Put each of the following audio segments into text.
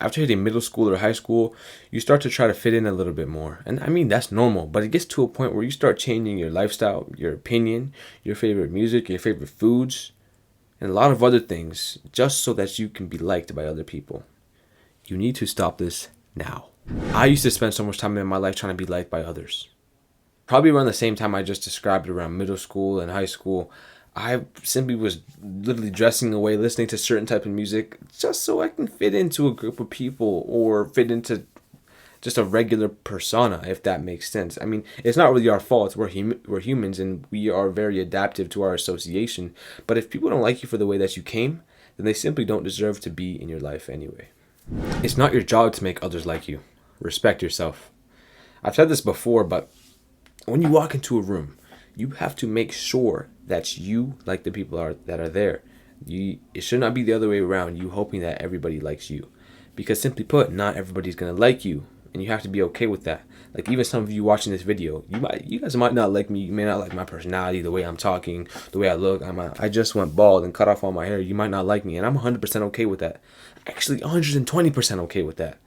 After hitting middle school or high school, you start to try to fit in a little bit more. And I mean, that's normal, but it gets to a point where you start changing your lifestyle, your opinion, your favorite music, your favorite foods, and a lot of other things just so that you can be liked by other people. You need to stop this now. I used to spend so much time in my life trying to be liked by others. Probably around the same time I just described, around middle school and high school, I simply was literally dressing away, listening to certain type of music just so I can fit into a group of people or fit into just a regular persona, if that makes sense. I mean, it's not really our fault. We're humans and we are very adaptive to our association. But if people don't like you for the way that you came, then they simply don't deserve to be in your life anyway. It's not your job to make others like you. Respect yourself. I've said this before, but when you walk into a room, you have to make sure that you like the people that are there. It should not be the other way around, you hoping that everybody likes you. Because simply put, not everybody's going to like you. And you have to be okay with that. Like, even some of you watching this video, you guys might not like me. You may not like my personality, the way I'm talking, the way I look. I just went bald and cut off all my hair. You might not like me, and I'm 100% okay with that. Actually, 120% okay with that.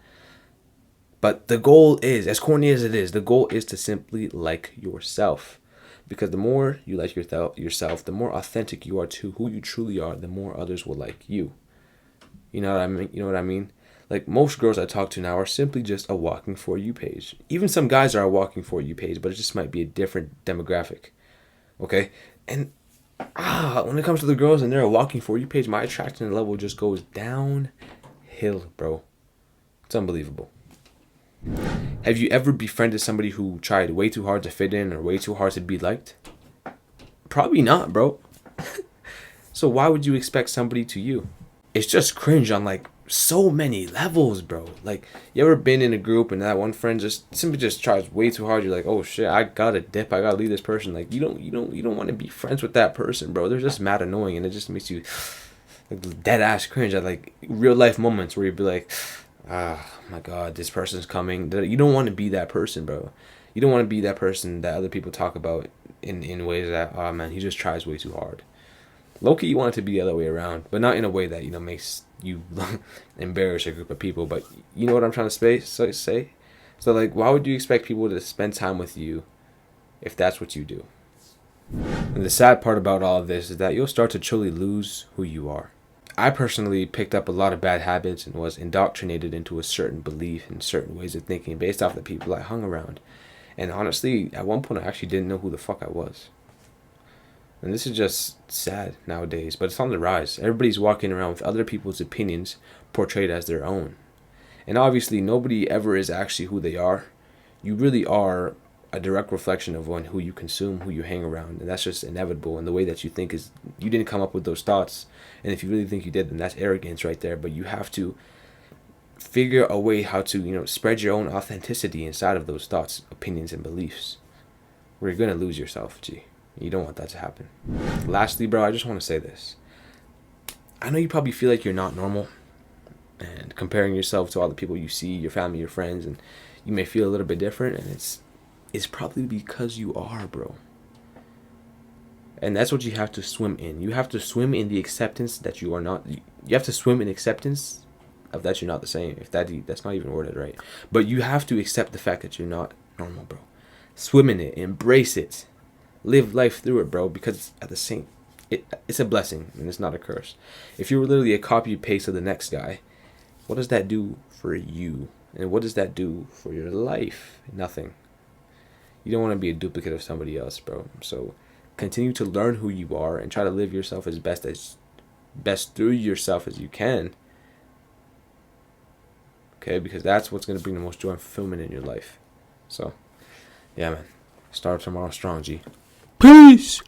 But the goal is, as corny as it is, the goal is to simply like yourself. Because the more you like yourself, the more authentic you are to who you truly are, the more others will like you. You know what I mean? You know what I mean? Like, most girls I talk to now are simply just a walking For You page. Even some guys are a walking For You page, but it just might be a different demographic. Okay? And when it comes to the girls and they're a walking For You page, my attraction level just goes downhill, bro. It's unbelievable. Have you ever befriended somebody who tried way too hard to fit in or way too hard to be liked? Probably not, bro. So why would you expect somebody to you? It's just cringe on like so many levels, bro. Like, you ever been in a group and that one friend just simply just tries way too hard? You're like, oh shit, I gotta dip. I gotta leave this person. Like, you don't want to be friends with that person, bro. They're just mad annoying, and it just makes you like dead ass cringe at like real life moments where you'd be like, my god, this person's coming. You don't want to be that person, bro. You don't want to be that person that other people talk about in ways that, oh man, he just tries way too hard. Low-key, you want it to be the other way around, but not in a way that, makes you embarrass a group of people. But you know what I'm trying to say? So, like, why would you expect people to spend time with you if that's what you do? And the sad part about all of this is that you'll start to truly lose who you are. I personally picked up a lot of bad habits and was indoctrinated into a certain belief and certain ways of thinking based off the people I hung around. And honestly, at one point, I actually didn't know who the fuck I was. And this is just sad nowadays, but it's on the rise. Everybody's walking around with other people's opinions portrayed as their own. And obviously, nobody ever is actually who they are. You really are a direct reflection of who you consume, who you hang around. And that's just inevitable. And the way that you think is, you didn't come up with those thoughts. And if you really think you did, then that's arrogance right there. But you have to figure a way how to, spread your own authenticity inside of those thoughts, opinions, and beliefs. Or you're going to lose yourself, G. You don't want that to happen. Lastly, bro, I just want to say this. I know you probably feel like you're not normal and comparing yourself to all the people you see, your family, your friends, and you may feel a little bit different, and it's probably because you are, bro. And that's what you have to swim in. You have to swim in the acceptance that you are not. You have to swim in acceptance of that you're not the same. If that's not even worded right. But you have to accept the fact that you're not normal, bro. Swim in it. Embrace it. Live life through it, bro, because it's a blessing and it's not a curse. If you were literally a copy paste of the next guy, what does that do for you? And what does that do for your life? Nothing. You don't want to be a duplicate of somebody else, bro. So continue to learn who you are and try to live yourself as best through yourself as you can. Okay, because that's what's going to bring the most joy and fulfillment in your life. So, yeah, man. Start tomorrow strong, G. Peace.